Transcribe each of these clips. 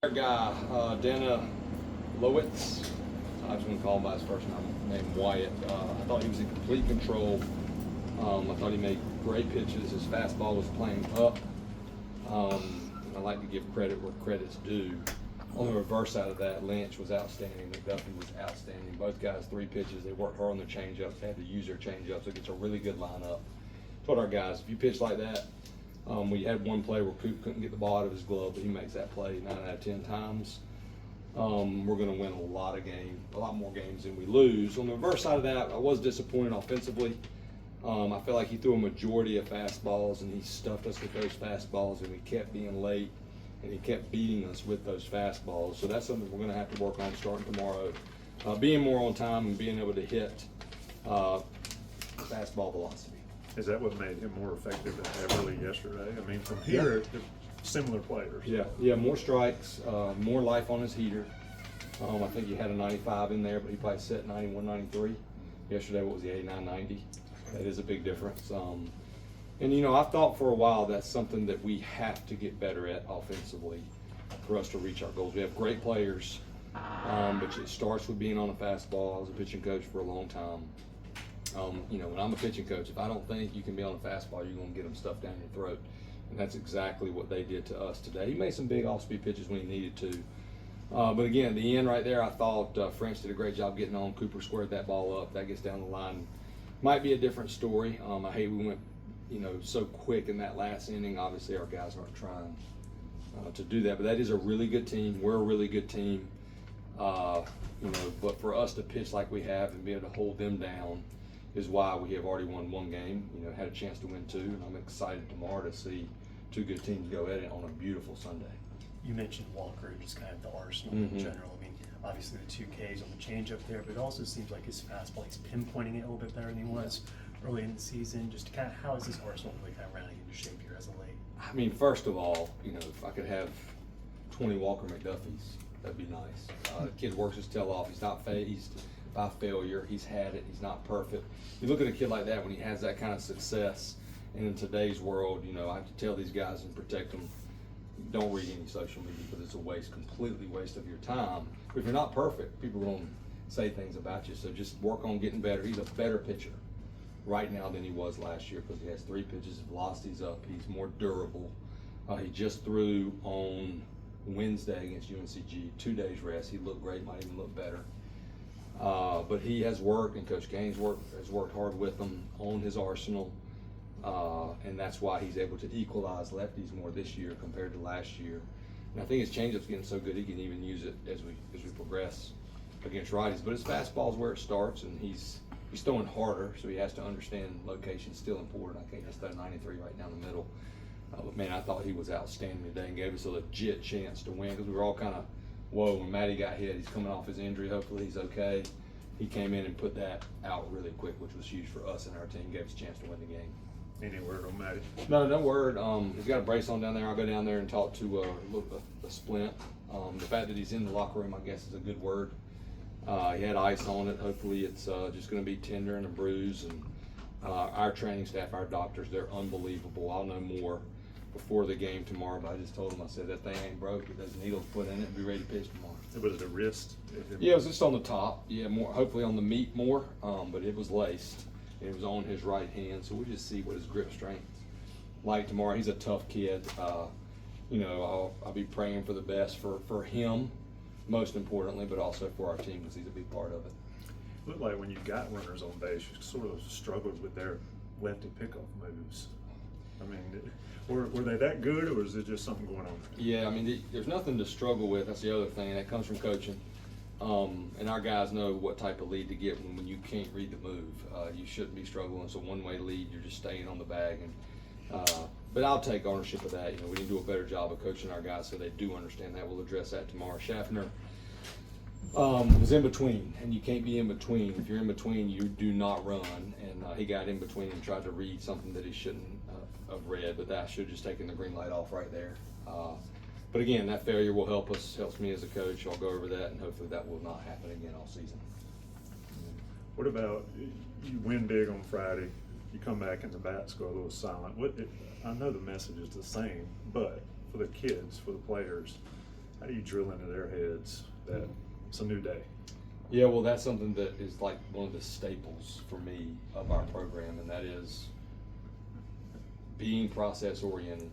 Our guy, Dana Lowitz, I just want to call him by his first name, Wyatt. I thought he was in complete control. I thought he made great pitches. His fastball was playing up. I like to give credit where credit's due. On the reverse side of that, Lynch was outstanding. McDuffie was outstanding. Both guys, 3 pitches. They worked hard on their changeups. They had to use their changeups. It gets a really good lineup. Told our guys, if you pitch like that, we had one play where Coop couldn't get the ball out of his glove, but he makes that play 9 out of 10 times. We're going to win a lot more games than we lose. On the reverse side of that, I was disappointed offensively. I feel like he threw a majority of fastballs, and he stuffed us with those fastballs, and we kept being late, and he kept beating us with those fastballs. So that's something we're going to have to work on starting tomorrow. Being more on time and being able to hit fastball velocity. Is that what made him more effective than Everly yesterday? I mean, from here, they're similar players. Yeah, more strikes, more life on his heater. I think he had a 95 in there, but he probably set 91, 93. Yesterday, what was he, 89, 90? That is a big difference. And, you know, I thought for a while that's something that we have to get better at offensively for us to reach our goals. We have great players, but it starts with being on a fastball. I was a pitching coach for a long time. You know, when I'm a pitching coach, if I don't think you can be on a fastball, you're going to get them stuffed down your throat. And that's exactly what they did to us today. He made some big off-speed pitches when he needed to. But again, the end right there, I thought French did a great job getting on. Cooper squared that ball up. That gets down the line. Might be a different story. I hate we went, you know, so quick in that last inning. Obviously, our guys aren't trying to do that. But that is a really good team. We're a really good team. You know, but for us to pitch like we have and be able to hold them down is why we have already won 1 game, you know, had a chance to win 2, and I'm excited tomorrow to see 2 good teams go at it on a beautiful Sunday. You mentioned Walker, just kind of the arsenal in general. I mean, obviously the 2 Ks on the changeup there, but it also seems like his fastball, he's pinpointing it a little bit better than he was early in the season. Just kind of, how is this arsenal really kind of rounding into shape here as of late? I mean, first of all, you know, if I could have 20 Walker McDuffies, that'd be nice. The kid works his tail off. He's not phased by failure. He's had it. He's not perfect. You look at a kid like that when he has that kind of success, and in today's world, you know, I have to tell these guys and protect them, don't read any social media because it's a waste, completely waste of your time. But if you're not perfect, people are going to say things about you. So just work on getting better. He's a better pitcher right now than he was last year because he has 3 pitches, his velocity's up, he's more durable. He just threw on Wednesday against UNC, 2 days rest. He looked great, might even look better. But he has worked, and Coach Gane has worked hard with him on his arsenal, and that's why he's able to equalize lefties more this year compared to last year. And I think his changeup's getting so good he can even use it as we progress against righties. But his fastball is where it starts, and he's throwing harder, so he has to understand location's still important. I can't just throw 93 right down the middle. But man, I thought he was outstanding today and gave us a legit chance to win because we were all kind of, whoa, when Matty got hit, he's coming off his injury. Hopefully he's okay. He came in and put that out really quick, which was huge for us and our team. Gave us a chance to win the game. Any word on Matty? No word. He's got a brace on down there. I'll go down there and talk to a splint. The fact that he's in the locker room, I guess, is a good word. He had ice on it. Hopefully it's just going to be tender and a bruise. And our training staff, our doctors, they're unbelievable. I'll know more before the game tomorrow, but I just told him, I said, that thing ain't broke. There's needles put in it and be ready to pitch tomorrow. Was it a wrist? Yeah, it was just on the top. Yeah, more hopefully on the meat more, but it was laced. It was on his right hand, so we'll just see what his grip strength like tomorrow. He's a tough kid. You know, I'll be praying for the best for him, most importantly, but also for our team because he's a big part of it. Looked like when you got runners on base, you sort of struggled with their lefty pickoff moves. I mean, were they that good, or was it just something going on? Yeah, I mean, there's nothing to struggle with. That's the other thing. That comes from coaching. And our guys know what type of lead to get when you can't read the move. You shouldn't be struggling. So one-way lead, you're just staying on the bag. And but I'll take ownership of that. You know, we need to do a better job of coaching our guys so they do understand that. We'll address that tomorrow. Schaffner was in between, and you can't be in between. If you're in between, you do not run. And he got in between and tried to read something that he shouldn't have read, but that should have just taken the green light off right there. But again, that failure will helps me as a coach. I'll go over that, and hopefully that will not happen again all season. What about, you win big on Friday, you come back and the bats go a little silent. I know the message is the same, but for the kids, for the players, how do you drill into their heads that it's a new day? Yeah, well, that's something that is like one of the staples for me of our program, and that is being process oriented.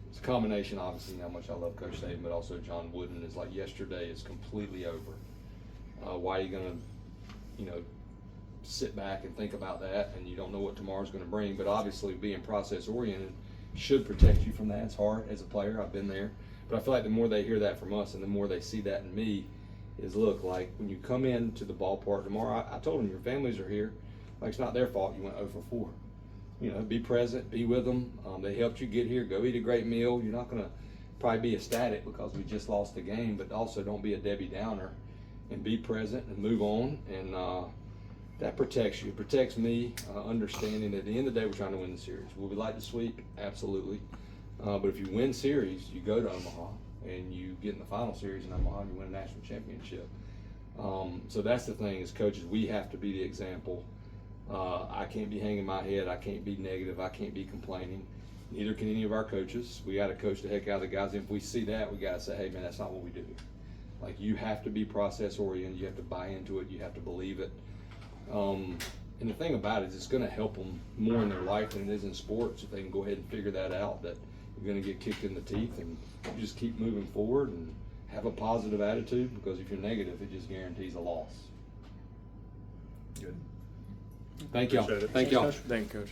It's a combination, obviously, how much I love Coach Saban, but also John Wooden is like yesterday is completely over. Why are you gonna, sit back and think about that, and you don't know what tomorrow's gonna bring? But obviously, being process oriented should protect you from that. It's hard as a player. I've been there, but I feel like the more they hear that from us, and the more they see that in me, is look, like when you come into the ballpark tomorrow, I told them your families are here. Like it's not their fault you went 0 for 4. Be present, be with them. They helped you get here. Go eat a great meal. You're not gonna probably be ecstatic because we just lost the game, but also don't be a Debbie Downer, and be present and move on. And that protects you. It protects me, understanding that at the end of the day we're trying to win the series. Will we like to sweep? Absolutely. But if you win series, you go to Omaha and you get in the final series in Omaha and you win a national championship. So that's the thing, as coaches, we have to be the example. I can't be hanging my head. I can't be negative. I can't be complaining. Neither can any of our coaches. We got to coach the heck out of the guys. And if we see that, we got to say, hey, man, that's not what we do. Like, you have to be process oriented. You have to buy into it. You have to believe it. And the thing about it is it's going to help them more in their life than it is in sports if they can go ahead and figure that out, that you're going to get kicked in the teeth, and you just keep moving forward and have a positive attitude, because if you're negative, it just guarantees a loss. Good. Thank y'all. Appreciate it. Thank y'all. Thank you, Coach.